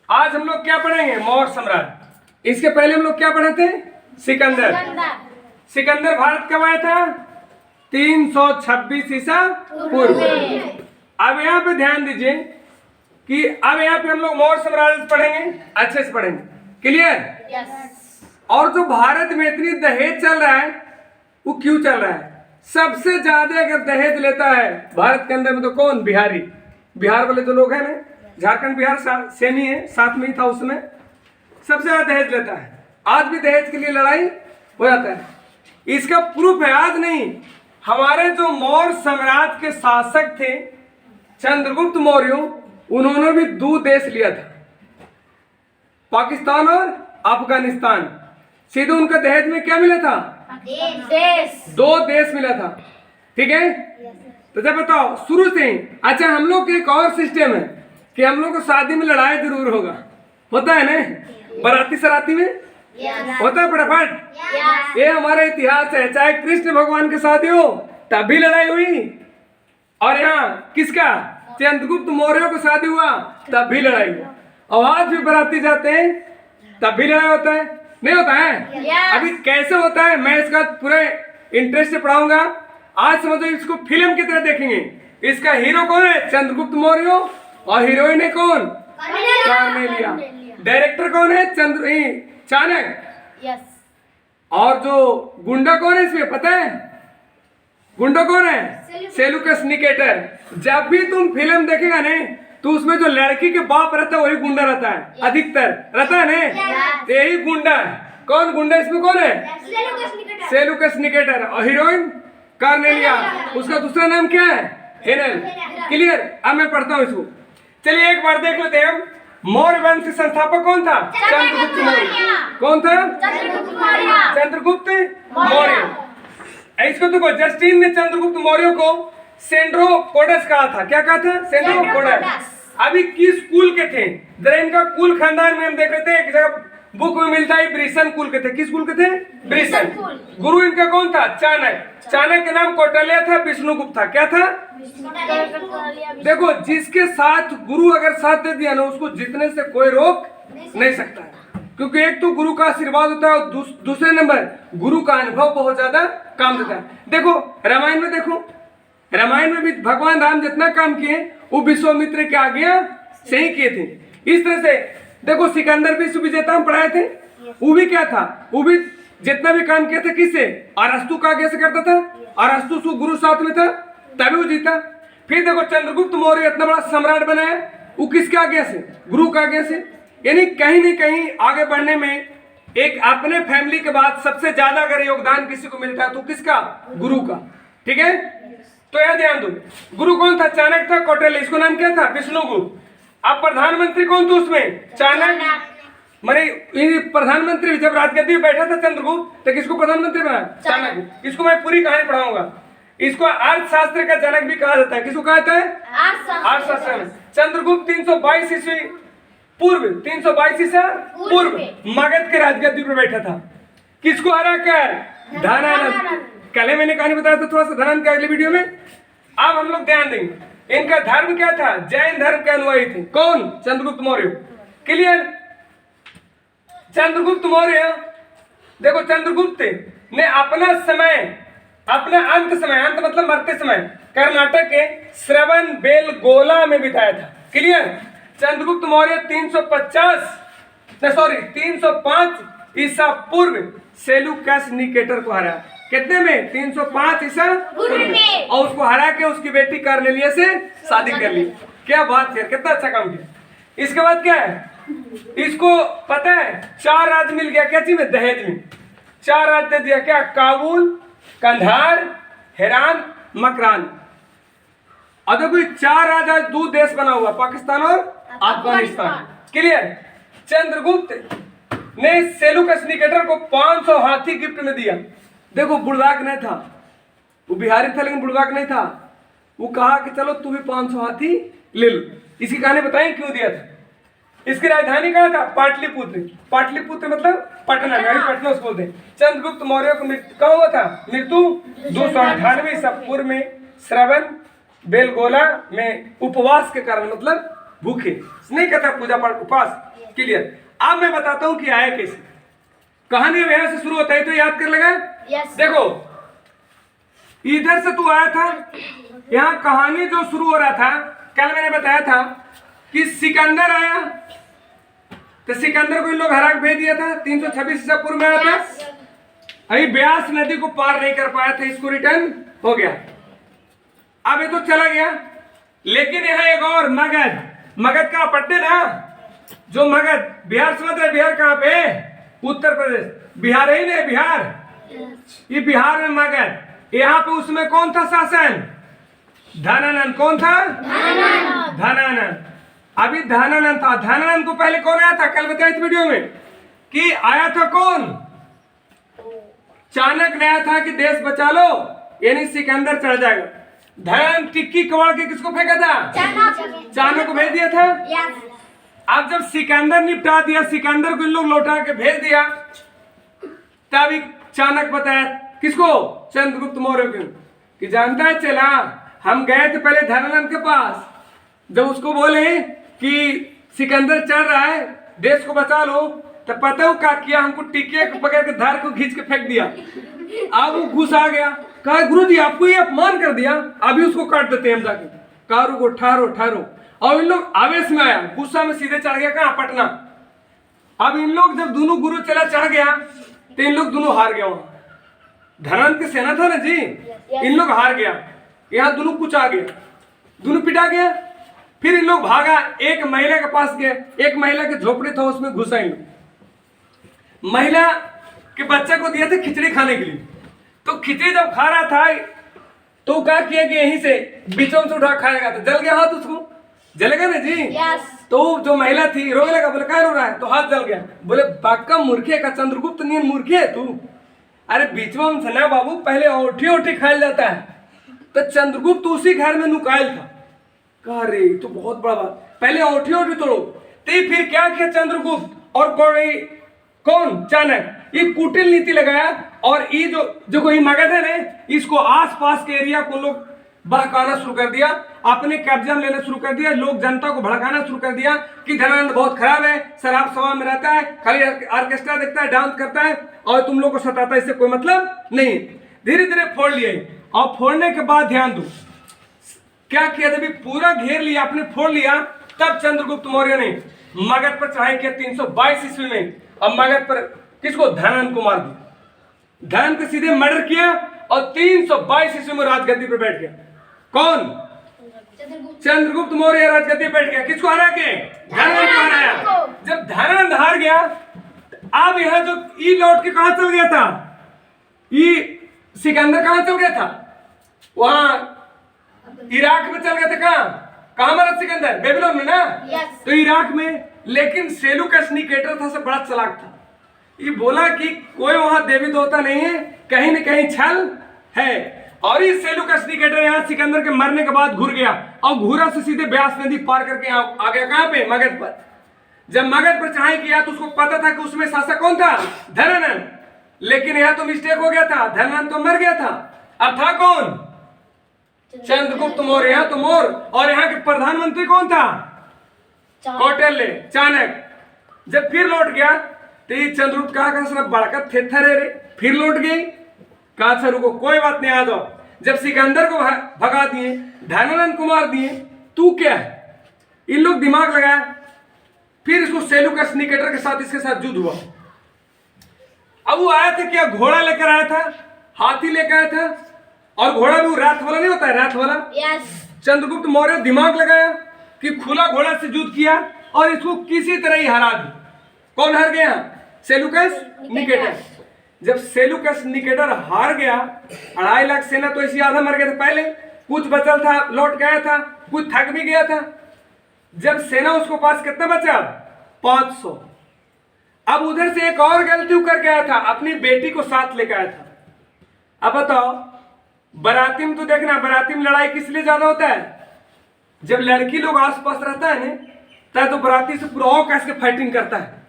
आज हम लोग क्या पढ़ेंगे? मौर्य सम्राट। इसके पहले हम लोग क्या पढ़े थे? सिकंदर। सिकंदर भारत कब आया था? 326 ईसा पूर्व। अब यहाँ पे ध्यान दीजिए कि अब यहाँ पे हम लोग मौर्य साम्राज्य पढ़ेंगे, अच्छे से पढ़ेंगे। क्लियर? और जो भारत में इतनी दहेज चल रहा है वो क्यों चल रहा है? सबसे ज्यादा अगर दहेज लेता है भारत के अंदर में तो कौन? बिहारी। बिहार वाले जो लोग हैं ना, झारखंड बिहार सेम ही है, साथ में ही था उसमें, सबसे ज्यादा दहेज लेता है। आज भी दहेज के लिए लड़ाई हो जाता है। इसका प्रूफ है, आज नहीं, हमारे जो मौर्य साम्राज्य के शासक थे चंद्रगुप्त मौर्य, उन्होंने भी 2 देश लिया था, पाकिस्तान और अफगानिस्तान। सीधे उनका दहेज में क्या मिला था? देश। 2 देश मिला था। ठीक है? तो जब बताओ शुरू से ही। अच्छा, हम लोग के एक और सिस्टम है कि हम लोग को शादी में लड़ाई जरूर होगा, होता है ना? बाराती सराती में होता है फटाफट। ये हमारा इतिहास है। चाहे कृष्ण भगवान की शादी हो तब भी लड़ाई हुई, और यहाँ किसका? चंद्रगुप्त मौर्य को शादी हुआ तब भी लड़ाई हुआ, और आज भी बाराती जाते हैं तब भी लड़ाई होता है, नहीं होता है? अभी कैसे होता है मैं इसका पूरे इंटरेस्ट से पढ़ाऊंगा। आज समझो, इसको फिल्म की तरह देखेंगे। इसका हीरो कौन है? चंद्रगुप्त मौर्य, और हीरोइन है कौन? कार्नेलिया। डायरेक्टर कौन है? चाणक्य। और जो गुंडा कौन है इसमें पता है? गुंडा कौन है? Seleucus Nicator. जब भी तुम फिल्म देखेगा ना तो उसमें जो लड़की के बाप रहता है वही गुंडा रहता है, अधिकतर रहता है ना, यही गुंडा है। कौन गुंडा इसमें कौन है? Seleucus Nicator. और हीरोइन कार्नेलिया, उसका दूसरा नाम क्या है? हेलेन। क्लियर? अब मैं पढ़ता हूँ इसको। चलिए एक बार देख लेते हैं। मौर्य वंश के संस्थापक कौन था? चंद्रगुप्त मौर्य। कौन था? चंद्रगुप्त मौर्य। इसको देखो, जस्टिन ने चंद्रगुप्त मौर्य को सेंड्रोपोडस कहा था। क्या कहा था? सेंड्रोपोडस। अभी किस कुल के थे? जरा इनका कुल खानदान में हम देख रहे थे, एक जगह बुक में मिलता है, ब्रिशन कुल के थे। किस कुल के थे? ब्रिशन। गुरु इनका कौन था? चाणक्य। चाणक्य के नाम कौटिल्य था, विष्णुगुप्त था। क्या था? देखो, जिसके साथ गुरु अगर साथ दे दिया ना, उसको जीतने से कोई रोक नहीं सकता है, क्योंकि एक तो गुरु का आशीर्वाद होता है, और दूसरे नंबर गुरु का अनुभव बहुत ज्यादा काम देता है। देखो रामायण में, देखो रामायण में भी भगवान राम जितना काम किए वो विश्वामित्र के आज्ञा से ही किए थे। इस तरह से देखो, सिकंदर विश्व विजेता हम पढ़ाए थे, वो भी क्या था? वो भी जितना भी काम किए थे किससे? अरस्तु का आज्ञा से करता था। अरस्तु सु गुरु साथ में था तभी वो जीता। फिर देखो, चंद्रगुप्त मौर्य इतना बड़ा सम्राट बनाया, वो किसके आज्ञा से? गुरु का आज्ञा से। यानी कहीं न कहीं आगे बढ़ने में एक अपने फैमिली के बाद सबसे ज्यादा अगर योगदान किसी को मिलता है तो किसका? गुरु का। ठीक है? तो यह ध्यान दो, गुरु कौन था? चाणक्य था, कौटिल्य। इसको नाम क्या था? विष्णुगुप्त। अब प्रधानमंत्री कौन था उसमें? चाणक्य। माने प्रधानमंत्री जब राजगद्दी में बैठा था चंद्रगुप्त, तो किसको प्रधानमंत्री बनाया? चाणक्य। इसको मैं पूरी कहानी पढ़ाऊंगा। इसको अर्थशास्त्र का जनक भी कहा जाता है। किसको कहा जाता है? अर्थशास्त्र। चंद्रगुप्त 322 ईस्वी पूर्व, 322 ईसा पूर्व मगध के राजगद्दी पर बैठा था। किसको हरा कर? धनानंद। कल मैंने कहानी बताया था थोड़ा सा धनानंद के अगले वीडियो में। अब हम लोग ध्यान देंगे, इनका धर्म क्या था? जैन धर्म के अनुयायी थे। कौन? चंद्रगुप्त मौर्य। क्लियर? चंद्रगुप्त मौर्य, देखो चंद्रगुप्त ने अपना समय, अपना अंत समय, अंत मतलब मरते समय, कर्नाटक के श्रवण बेलगोला में बिताया था। क्लियर? चंद्रगुप्त मौर्य 305 ईसा पूर्व सेलुकस निकेटर को हरा। कितने में? 305 ईसा पूर्व में। और उसको हरा के उसकी बेटी कार्नेलिया से शादी कर ली। क्या बात है, कितना अच्छा काम किया। इसके बाद क्या है? इसको पता है 4 राज्य मिल गया। क्या चीज में? दहेज में 4 राज्य दे दिया। क्या? काबुल, कंधार, हेरान, मकरान। और देखो 4 राज्य 2 देश बना हुआ, पाकिस्तान और अफगानिस्तान। क्लियर? चंद्रगुप्त ने सेलुकस निकेटर को 500 हाथी गिफ्ट में दिया। देखो बुड़वाक नहीं था, वो बिहारी था लेकिन बुड़वाक नहीं था। वो कहा कि चलो तू भी 500 हाथी ले लो। इसकी कहानी बताएं क्यों दिया था। इसकी राजधानी कहाँ था? पाटलिपुत्र। पाटलिपुत्र मतलब पटना, पटना उसको बोलते हैं। चंद्रगुप्त मौर्य को मृत्यु कहाँ हुआ था? मृत्यु 298 ईसा पूर्व में श्रवण बेलगोला में उपवास के कारण, मतलब भूखे, नहीं कहता पूजा पाठ उपवास। क्लियर। अब मैं बताता हूं कि आया कैसे। कहानी यहां से शुरू होता है, तो याद कर लेगा। देखो इधर से तू आया था, यहाँ कहानी जो शुरू हो रहा था, कल मैंने बताया था कि सिकंदर आया, तो सिकंदर को इन लोग हरा के भेज दिया था। 326 ईसा पूर्व में आया था, अभी ब्यास नदी को पार नहीं कर पाया था, इसको रिटर्न हो गया। अब ये तो चला गया, लेकिन यहाँ एक और मगध, मगध का पट्टे ना, जो मगध बिहार समझ रहे, बिहार कहाँ पे, उत्तर प्रदेश, बिहार ही नहीं, बिहार, ये बिहार में मगध, यहाँ पे उसमें कौन था शासन, धनानंद। कौन था, धनानंद। अभी धनानंद था, धनानंद को पहले कौन आया था, कल बताया इस वीडियो में कि आया था कौन, चाणक्य ने आया था कि देश बचा लो, यानी सिकंदर चढ़ जाएगा। धनानंद टिक्की कबाड़ के किसको फेंका था, चाणक्य को भेज दिया था। अब जब सिकंदर निपटा दिया, सिकंदर को इन लोग लौटा के भेज दिया, तभी चाणक्य बताया किसको, चंद्रगुप्त मौर्य को, कि जानता है चला, हम गए थे पहले धनानंद के पास, जब उसको बोले कि सिकंदर चढ़ रहा है, देश को बचा लो, तो पता हो क्या किया, हमको टिके पकड़ के धार को खींच के फेंक दिया। अब वो गुस्सा आ गया, कहा गुरुजी आपको ये अपमान कर दिया, अभी उसको काट देते हैं हम जाके, कारू को ठारो ठारो। और इन लोग आवेश में आया, गुस्सा में सीधे चढ़ गया कहाँ, पटना। अब इन लोग जब दोनों गुरु चला चढ़ गया, तो इन लोग दोनों हार गया। वहां धनानंद की सेना था ना जी, इन लोग हार गया, यहाँ दोनों कुछ आ गया, दोनों पिटा गया। फिर इन लोग भागा, एक महिला के पास गए, एक महिला के झोपड़ी था, उसमें घुसा इन लोग। महिला के बच्चे को दिया था खिचड़ी खाने के लिए, तो खिचड़ी जब खा रहा था, तो क्या किया कि यहीं से बीचों से उठा खाएगा, तो जल गया हाथ, उसको जलेगा ना जी। तो जो महिला थी रोने लगा, बोले क्या रो रहा है, तो हाथ जल गया। बोले बाका मूर्खे का, चंद्रगुप्त नियन मूर्खे है तू, अरे बीच में हमसे ना बाबू, पहले ओठी ओठी खाया जाता है। तो चंद्रगुप्त उसी घर में नुकायल था, कहा रे तो बहुत बड़ा बात, पहले ओठी ओठी तोड़ो। तो फिर क्या किया चंद्रगुप्त और कौन, चाणक्य, ये कुटिल नीति लगाया, और ये जो कोई मगध है ना, इसको आसपास के एरिया को लोग बहकाना शुरू कर दिया, अपने कब्जा में लेना शुरू कर दिया, लोग जनता को भड़काना शुरू कर दिया कि धनानंद बहुत खराब है, शराब शराब में रहता है, खाली ऑर्केस्ट्रा देखता है, डांस करता है, और तुम लोग को सताता है, इससे कोई मतलब नहीं। धीरे धीरे फोड़ लिए, और फोड़ने के बाद ध्यान दो क्या किया, जब पूरा घेर लिया, आपने फोड़ लिया, तब चंद्रगुप्त मौर्य ने मगध पर चढ़ाई किया 322 ईस्वी में, और मगध पर किसको, धनानंद को मार दिया, धनानंद को सीधे मर्डर किया, और 322 ईस्वी में राजगद्दी पर बैठ गया। कौन, चंद्रगुप्त मौर्य राजगद्दी बैठ गया, किसको हरा के, धनानंद को हराया। जब धनानंद हार गया, अब यहाँ जो ई लौट के कहां चल गया था, ई सिकंदर कहां चल गया था, वहां इराक में चल गया था। कहां मरा सिकंदर, बेबीलोन में ना, तो इराक में। लेकिन सेलुकस निकेटर था, सब बड़ा चालाक था, ये बोला कि कोई वहां देवी देवता नहीं है, कहीं न कहीं छल है। और इस सेलुकस निकेटर यहाँ सिकंदर के मरने के बाद घुर गया, और घूरा से सीधे ब्यास नदी पार करके यहाँ आ गया, कहाँ पे, मगध पर। जब मगध पर चढ़ाई किया, तो उसको पता था कि उसमें शासक कौन था, धनानंद, लेकिन यहाँ तो मिस्टेक हो गया था, धनानंद तो मर गया था, अब था कौन, चंद्रगुप्त मौर्य। यहाँ तो मौर्य, और यहाँ के प्रधानमंत्री कौन था, कौटिल्य, चाणक्य। जब फिर लौट गया, तो ये चंद्रगुप्त कहा बड़का थेथर है रे, फिर लौट गई, कहा सर रुको कोई बात नहीं, आ जाओ। जब सिकंदर को भगा दिए, धनानंद को मार दिए, तू क्या है, इन लोग दिमाग लगाया। फिर इसको सेलुकस निकेटर के साथ, इसके साथ युद्ध हुआ। अब वो आया था क्या, घोड़ा लेकर आया था, हाथी लेकर आया था, और घोड़ा भी रात वाला नहीं होता है, रात वाला। चंद्रगुप्त मौर्य दिमाग लगाया कि खुला घोड़ा से युद्ध किया, और इसको किसी तरह ही हरा दी। कौन हार गया, सेलुकस निकेटर। जब सेलुकस निकेटर हार गया, 2.5 लाख सेना तो इसी आधा मर गया था पहले, कुछ बचल था, लौट गया था, कुछ थक भी गया था। जब सेना उसको पास कितना बचा, 500। अब उधर से एक और गलती कर गया था, अपनी बेटी को साथ लेकर आया था। अब बताओ, बराती में तो देखना, बराती में लड़ाई किस लिए ज्यादा होता है, जब लड़की लोग आसपास रहता है ना, तो बराती से पूरा और कैसे फाइटिंग करता है।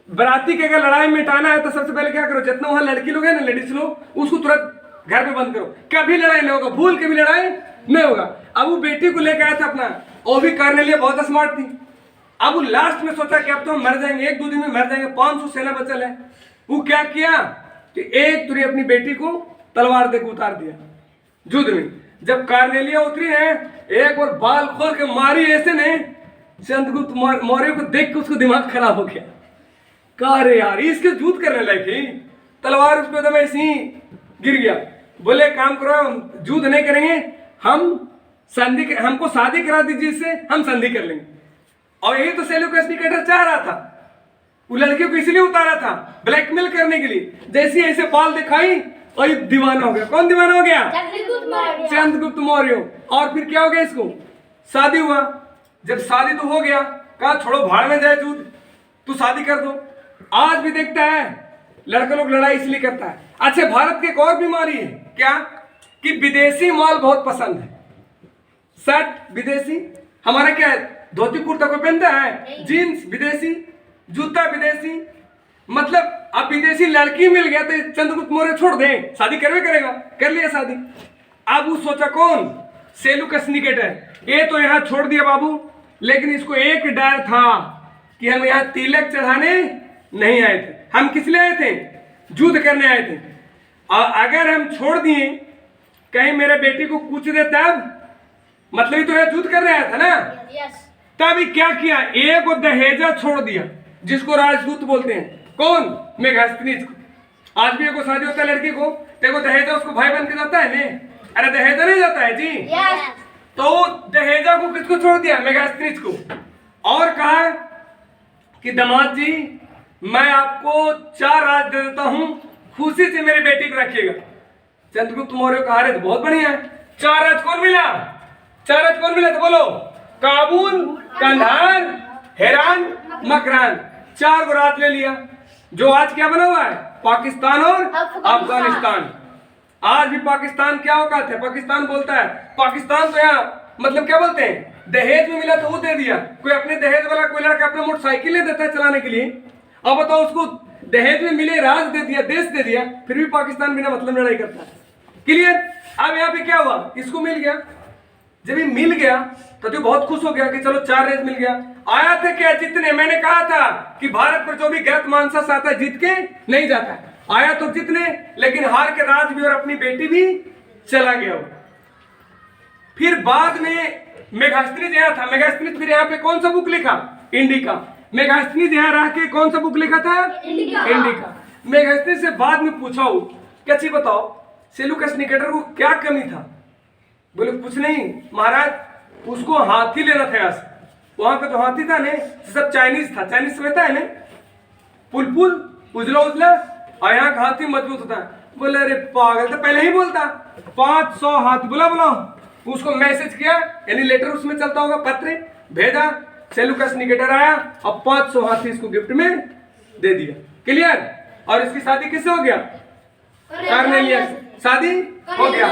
बराती के अगर लड़ाई मिटाना है, तो सबसे पहले क्या करो, जितना वहां लड़की लोग है ना, लेडीज लोग, उसको तुरंत घर पे बंद करो, कभी लड़ाई नहीं होगा, भूल के भी लड़ाई नहीं होगा। अब वो बेटी को लेकर आया था अपना, वो भी करने लिए बहुत स्मार्ट थी। अब वो लास्ट में सोचा कि अब तो हम मर जाएंगे, 1-2 दिन में मर जाएंगे, 500 सेना बचल है। वो क्या किया कि एक तुरी अपनी बेटी को तलवार देकर उतार दिया युद्ध में। जब कार्नेलिया उतरी है, एक और बाल खोल के मारी ऐसे ने, चंद्रगुप्त मौर्य को देख के उसको दिमाग खराब हो गया। कहा अरे यार इसके युद्ध करने लायक ही, तलवार उसको एकदम ऐसे ही गिर गया। बोले काम करो, युद्ध नहीं करेंगे, हम संधि, हमको शादी करा दीजिए, इससे हम संधि कर लेंगे। और यही तो सेल्यूकस निकेटर चाह रहा था। वो लड़कियों को इसलिए उतारा था ब्लैकमेल करने के लिए। जैसे ऐसे बाल दिखाई और ये दीवाना हो गया। कौन दीवाना हो गया? चंद्रगुप्त मौर्य। और फिर क्या हो गया, इसको शादी हुआ। जब शादी तो हो गया, कहा छोड़ो भाड़ में जाए युद्ध, तू शादी कर दो। आज भी देखता है लड़के लोग लड़ाई इसलिए करता है। अच्छा, भारत की एक और बीमारी है क्या कि विदेशी माल बहुत पसंद है। शर्ट विदेशी, हमारा क्या है, धोती कुर्ता कोई पहनता है, जीन्स विदेशी, जूता विदेशी। मतलब अब विदेशी लड़की मिल गया तो चंद्रगुप्त मौर्य छोड़ दे, शादी करवे करेगा। कर लिया शादी। अब वो सोचा कौन, सेल्यूकस निकेटर, ये तो यहाँ छोड़ दिया बाबू, लेकिन इसको एक डर था कि हम यहाँ तिलक चढ़ाने नहीं आए थे, हम किस लिए आए थे, युद्ध करने आए थे। और अगर हम छोड़ दिए कहीं मेरे बेटी को कुछ दे, तब मतलब ही तो है युद्ध करने आया था ना। तब क्या किया, एक को दहेजा छोड़ दिया, जिसको राजदूत बोलते हैं। कौन? मेगास्थनीज को। आज भी को शादी होता है लड़की को, देखो दहेजा उसको भाई बन के जाता है ने, अरे दहेजा नहीं जाता है जी। तो दहेजा को किसको छोड़ दिया, मेगास्थनीज को। और कहा कि दामाद जी मैं आपको 4 राज दे देता हूं, खुशी से मेरी बेटी को रखिएगा। चंद्रगुप्त मौर्य कहा अरे तो बहुत बढ़िया है। 4 राज कौन मिला, 4 राज कौन मिला, तो बोलो, काबुल, कंधार, हेरान, मकरान, 4 को राज ले लिया। जो आज क्या बना हुआ है, पाकिस्तान और अफगानिस्तान। आज भी पाकिस्तान क्या औकात है, पाकिस्तान बोलता है, पाकिस्तान तो यहाँ मतलब क्या बोलते हैं, दहेज में मिला तो वो दे दिया। कोई अपने दहेज वाला कोई लड़का अपने मोटरसाइकिल ले देता है चलाने के लिए, अब बताओ उसको दहेज में मिले, राज दे दिया, देश दे दिया, फिर भी पाकिस्तान बिना मतलब लड़ाई करता है। क्लियर? अब यहाँ पे क्या हुआ, इसको मिल गया। जब ये मिल गया तो बहुत खुश हो गया कि चलो 4 रेस मिल गया। आया था क्या जीतने, मैंने कहा था कि भारत पर जो भी गलत मानसा आता है जीत के नहीं जाता। आया तो जीतने, लेकिन हार के राज भी और अपनी बेटी भी चला गया। फिर बाद में मेगास्थनीज यहाँ था, मेगास्थनीज फिर यहाँ पे कौन सा बुक लिखा, इंडिका। मेगास्थनीज यहाँ रह के कौन सा बुक लिखा था, इंडिका। मेगास्थनीज से बाद में पूछा क्या चीज बताओ, सेल्यूकस निकेटर को क्या कमी था। बोले कुछ नहीं महाराज, उसको हाथी लेना था। यहाँ वहां का जो हाथी था ने सब चाइनीज था, चाइनीज समझता है ने, पुलपुल उजला उजला, और यहाँ का हाथी मजबूत होता है। बोले अरे पागल, तो पहले ही बोलता 500 हाथी, बोला उसको मैसेज किया, यानी लेटर उसमें चलता होगा, पत्र भेजा, सेल्यूकस निकेटर आया और 500 हाथी इसको गिफ्ट में दे दिया। क्लियर? और इसकी शादी किससे हो गया, कार्नेलिया से शादी हो गया।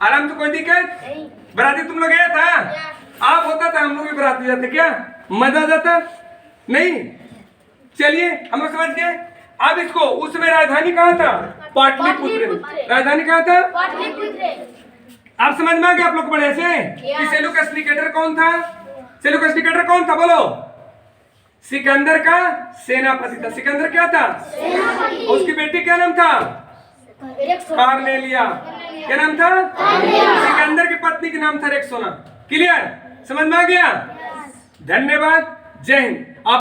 आराम से, कोई दिक्कत? बराती तुम लोग गया था, आप होता था हम लोग भी बराती जाते, क्या मजा जाता नहीं। चलिए हम लोग समझ गए। अब इसको उस समय राजधानी कहाँ था, पाटलिपुत्र। राजधानी कहाँ था, पाटलिपुत्र। आप समझ में आ गया आप लोग बड़े से कि सेल्यूकस निकेटर कौन था। सेल्यूकस निकेटर कौन था, बोलो, सिकंदर का सेनापति था। सिकंदर क्या था, उसकी बेटी क्या नाम था, कार्नेलिया। क्या नाम था, सिकंदर की पत्नी का नाम था रेक्सोना। क्लियर? समझ में आ गया? धन्यवाद, जय हिंद।